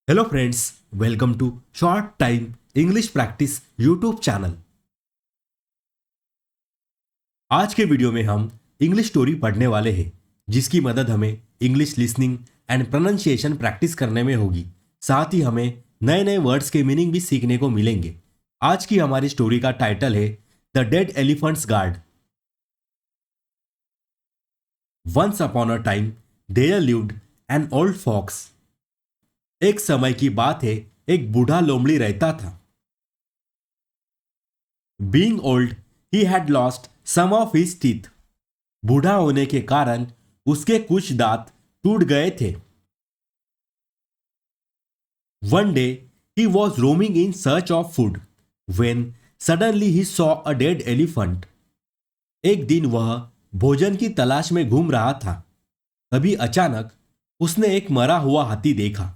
Hello friends, welcome to short time English practice YouTube channel. आज के video में हम इंग्लिश स्टोरी पढ़ने वाले हैं जिसकी मदद हमें English listening and pronunciation practice करने में होगी। साथ ही हमें नए नए वर्ड्स के मीनिंग भी सीखने को मिलेंगे। आज की हमारी स्टोरी का टाइटल है the dead elephant's guard. Once upon a time there lived an old fox. एक समय की बात है, एक बूढ़ा लोमड़ी रहता था। Being old he had lost some of his teeth. बूढ़ा होने के कारण उसके कुछ दांत टूट गए थे। One day he was roaming in search of food when suddenly he saw a dead elephant. एक दिन वह भोजन की तलाश में घूम रहा था। तभी अचानक उसने एक मरा हुआ हाथी देखा।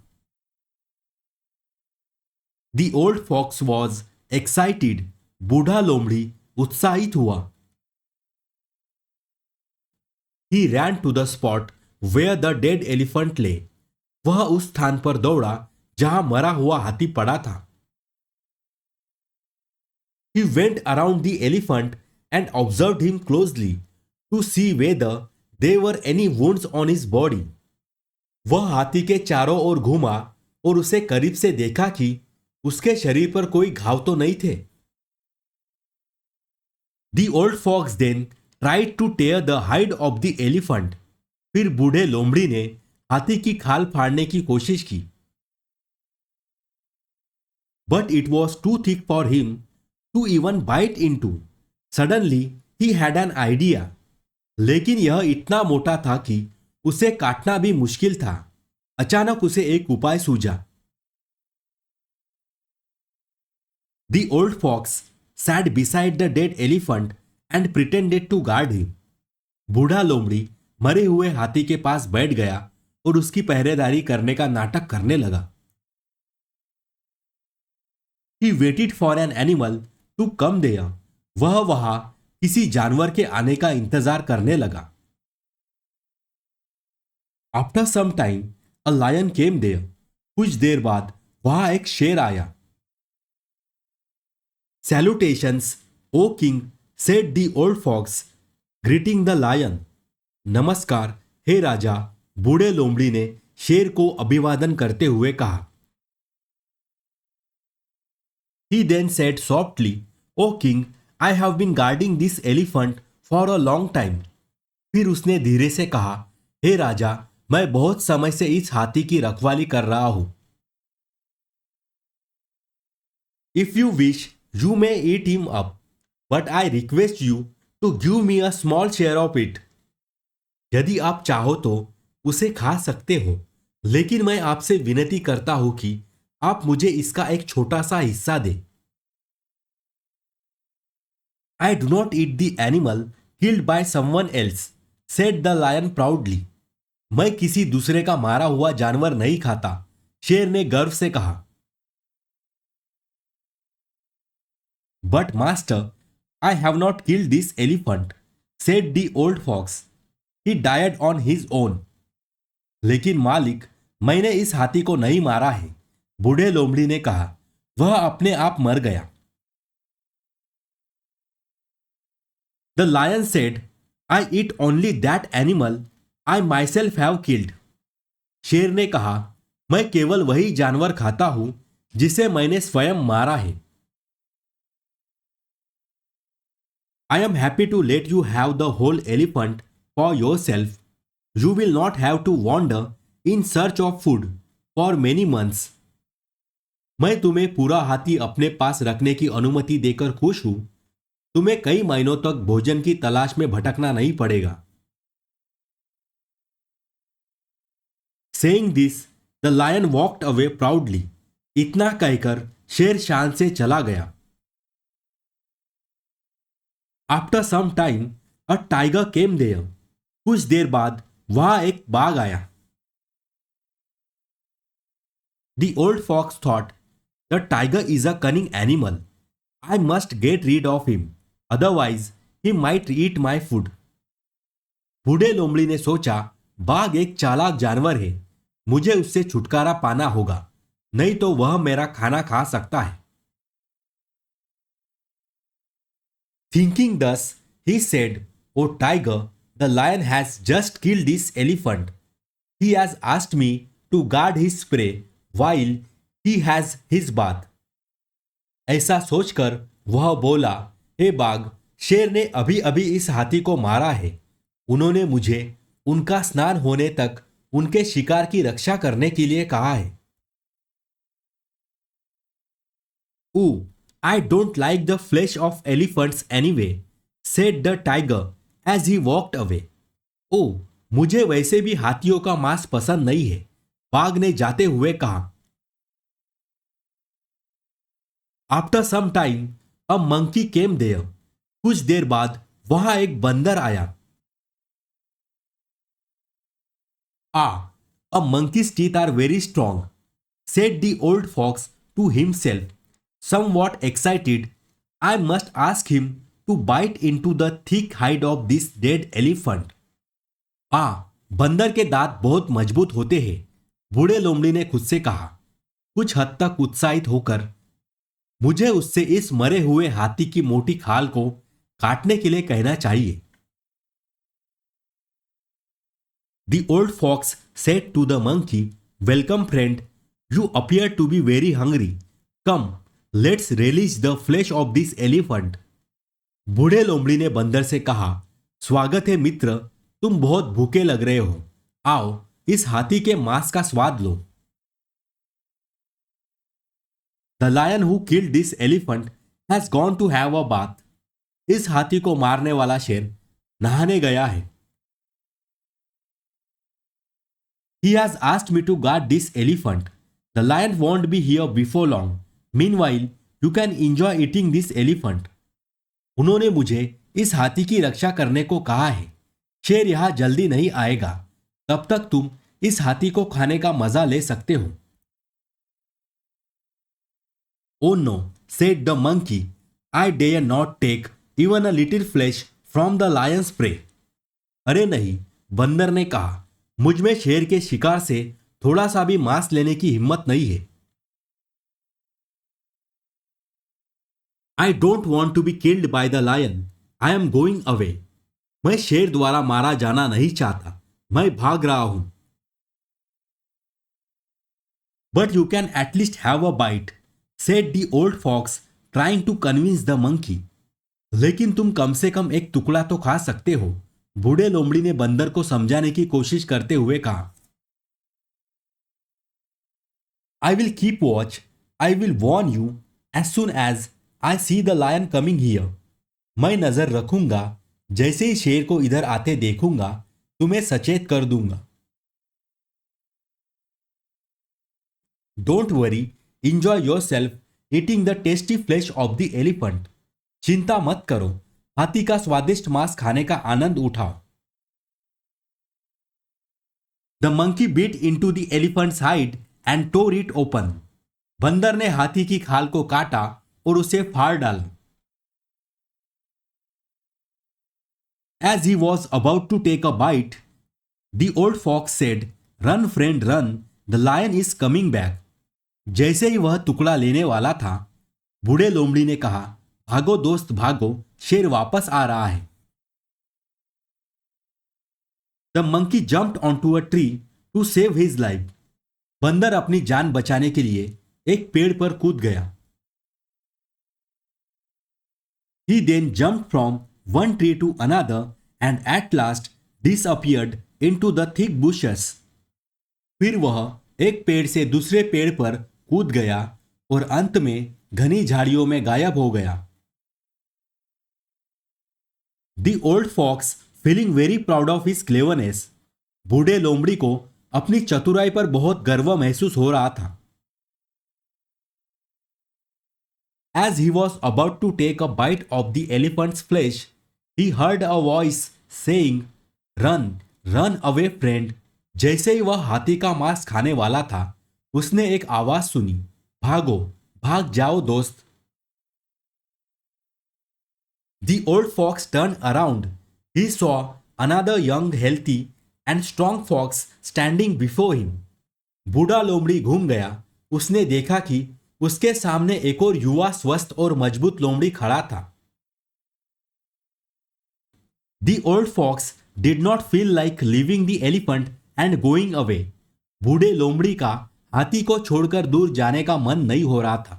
The old fox was excited. बूढ़ा लोमड़ी उत्साहित हुआ। He ran to the spot where the dead elephant lay. वह उस स्थान पर दौड़ा जहां मरा हुआ हाथी पड़ा था। He went around the elephant and observed him closely to see whether there any wounds on his body. वह हाथी के चारों ओर घूमा और उसे करीब से देखा कि उसके शरीर पर कोई घाव तो नहीं थे। The old fox then tried to tear the hide of the elephant. फिर बूढ़े लोमड़ी ने हाथी की खाल फाड़ने की कोशिश की। But it was too thick for him to even bite into. Suddenly he had an idea. लेकिन यह इतना मोटा था कि उसे काटना भी मुश्किल था। अचानक उसे एक उपाय सूझा। The old fox sat beside the dead elephant and pretended to guard him. बूढ़ा लोमड़ी मरे हुए हाथी के पास बैठ गया और उसकी पहरेदारी करने का नाटक करने लगा। He waited for an animal to come there. वह वहां किसी जानवर के आने का इंतजार करने लगा। After some time, a lion came there. कुछ देर बाद वहां एक शेर आया। Salutations, O king, said the old fox, greeting the lion. नमस्कार, हे राजा, बूढ़े लोमड़ी ने शेर को अभिवादन करते हुए कहा। He then said softly, O king, I have been guarding this elephant for a long time. फिर उसने धीरे से कहा, हे राजा, मैं बहुत समय से इस हाथी की रखवाली कर रहा हूं। If you wish, you may eat him up, but I request you to give me a small share of it. यदि आप चाहो तो उसे खा सकते हो, लेकिन मैं आपसे विनती करता हूं कि आप मुझे इसका एक छोटा सा हिस्सा दें। I do not eat the animal killed by someone else, said the lion proudly. मैं किसी दूसरे का मारा हुआ जानवर नहीं खाता, शेर ने गर्व से कहा। But master, I have not killed this elephant, said the old fox. He died on his own. लेकिन मालिक, मैंने इस हाथी को नहीं मारा है, बूढ़े लोमड़ी ने कहा। वह अपने आप मर गया। The lion said, I eat only that animal I myself have killed. शेर ने कहा, मैं केवल वही जानवर खाता हूं जिसे मैंने स्वयं मारा है। I am happy to let you have the whole elephant for yourself. You will not have to wander in search of food for many months. मैं तुम्हें पूरा हाथी अपने पास रखने की अनुमति देकर खुश हूं। तुम्हें कई महीनों तक भोजन की तलाश में भटकना नहीं पड़ेगा। Saying this, the lion walked away proudly. इतना कहकर शेर शान से चला गया। After some time, a tiger came there. कुछ देर बाद वहां एक बाघ आया। The old fox thought, the tiger is a cunning animal. I must get rid of him, otherwise he might eat my food. बूढ़े लोमड़ी ने सोचा, बाघ एक चालाक जानवर है, मुझे उससे छुटकारा पाना होगा, नहीं तो वह मेरा खाना खा सकता है। Thinking thus, he said, "O tiger, the lion has just killed this elephant. He has asked me to guard his prey while he has his bath." ऐसा सोचकर वह बोला, हे बाघ, शेर ने अभी अभी इस हाथी को मारा है। उन्होंने मुझे उनका स्नान होने तक उनके शिकार की रक्षा करने के लिए कहा है। Ooh, I don't like the flesh of elephants anyway, said the tiger as he walked away. ओह, मुझे वैसे भी हाथियों का मांस पसंद नहीं है, बाघ ने जाते हुए कहा। After some time a monkey came there. कुछ देर बाद वहां एक बंदर आया। आ, अ मंकी's teeth are very strong, said the old fox to himself, somewhat excited. I must ask him to bite into the thick hide of this dead elephant. आ, बंदर के दांत बहुत मजबूत होते हैं, बूढ़े लोमड़ी ने खुद से कहा, कुछ हद तक उत्साहित होकर। मुझे उससे इस मरे हुए हाथी की मोटी खाल को काटने के लिए कहना चाहिए। The old fox said to the monkey, "Welcome, friend. You appear to be very hungry. Come, let's relish the flesh of this elephant." बूढ़े लोमड़ी ने बंदर से कहा, स्वागत है मित्र, तुम बहुत भूखे लग रहे हो। आओ, इस हाथी के मांस का स्वाद लो। The lion who killed this elephant has gone to have a bath. इस हाथी को मारने वाला शेर नहाने गया है। He has asked me to guard this elephant. The lion won't be here before long. Meanwhile, you can enjoy eating this elephant. उन्होंने मुझे इस हाथी की रक्षा करने को कहा है। शेर यहां जल्दी नहीं आएगा, तब तक तुम इस हाथी को खाने का मजा ले सकते हो। Oh no, said the monkey. I dare not take even a little flesh from the lion's prey. अरे नहीं, बंदर ने कहा, मुझ में शेर के शिकार से थोड़ा सा भी मांस लेने की हिम्मत नहीं है। I don't want to be killed by the lion, I am going away. मैं शेर द्वारा मारा जाना नहीं चाहता, मैं भाग रहा हूं। But you can at least have a bite, said the old fox trying to convince the monkey. लेकिन तुम कम से कम एक टुकड़ा तो खा सकते हो, बूढ़े लोमड़ी ने बंदर को समझाने की कोशिश करते हुए कहा। I will keep watch, I will warn you as soon as I see the lion coming here. मैं नजर रखूंगा, जैसे ही शेर को इधर आते देखूंगा तुम्हें सचेत कर दूंगा। Don't worry, enjoy your self eating the tasty flash of the elephant. चिंता मत करो, हाथी का स्वादिष्ट मांस खाने का आनंद उठाओ। The monkey bit into the elephant's hide and tore it open. बंदर ने हाथी की खाल को काटा और उसे फाड़ डाला। As he was about to take a bite, the old fox said, "Run, friend, run, the lion is coming back." जैसे ही वह टुकड़ा लेने वाला था, बूढ़े लोमड़ी ने कहा, भागो दोस्त भागो, शेर वापस आ रहा है। The monkey jumped onto a tree to save his life. बंदर अपनी जान बचाने के लिए एक पेड़ पर कूद गया। He then jumped from one tree to another and at last disappeared into the thick bushes. फिर वह एक पेड़ से दूसरे पेड़ पर कूद गया और अंत में घनी झाड़ियों में गायब हो गया। The old fox, feeling very proud of his cleverness, बूढ़े लोमड़ी को अपनी चतुराई पर बहुत गर्व महसूस हो रहा था। As he was about to take a bite of the elephant's flesh, he heard a voice saying, "Run, run away, friend." जैसे ही वह हाथी का मांस खाने वाला था, उसने एक आवाज सुनी, भागो, भाग जाओ दोस्त। The old fox turned around. He saw another young, healthy and strong fox standing before him. बूढ़ा लोमड़ी घूम गया उसने देखा कि उसके सामने एक और युवा स्वस्थ और मजबूत लोमड़ी खड़ा था। The old fox did not feel like leaving the elephant and going away. बूढ़े लोमड़ी का हाथी को छोड़कर दूर जाने का मन नहीं हो रहा था।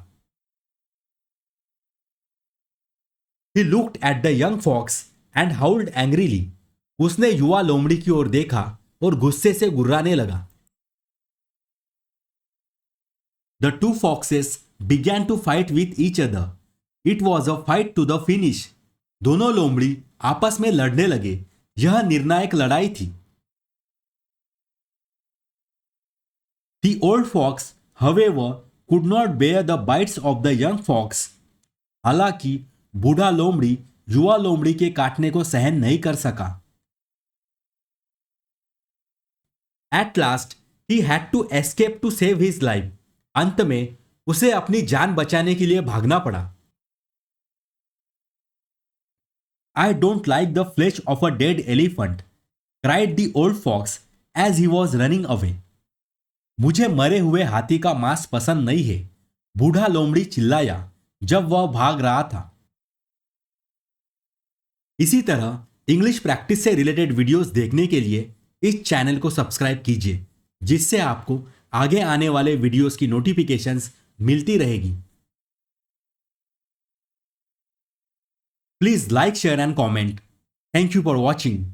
He looked at the young fox and howled angrily. उसने युवा लोमड़ी की ओर देखा और गुस्से से गुर्राने लगा। The two foxes began to fight with each other. It was a fight to the finish. दोनों लोमड़ी आपस में लड़ने लगे। यह निर्णायक लड़ाई थी। The old fox, however, could not bear the bites of the young fox. हालांकि बूढ़ा लोमड़ी युवा लोमड़ी के काटने को सहन नहीं कर सका। At last, he had to escape to save his life. अंत में उसे अपनी जान बचाने के लिए भागना पड़ा। I don't like the flesh of a dead elephant, cried the old fox as he was running away. मुझे मरे हुए हाथी का मांस पसंद नहीं है, बूढ़ा लोमड़ी चिल्लाया जब वह भाग रहा था। इसी तरह इंग्लिश प्रैक्टिस से रिलेटेड वीडियोस देखने के लिए इस चैनल को सब्सक्राइब कीजिए, जिससे आपको आगे आने वाले वीडियोस की नोटिफिकेशंस मिलती रहेगी। Please like, share and comment. Thank you for watching.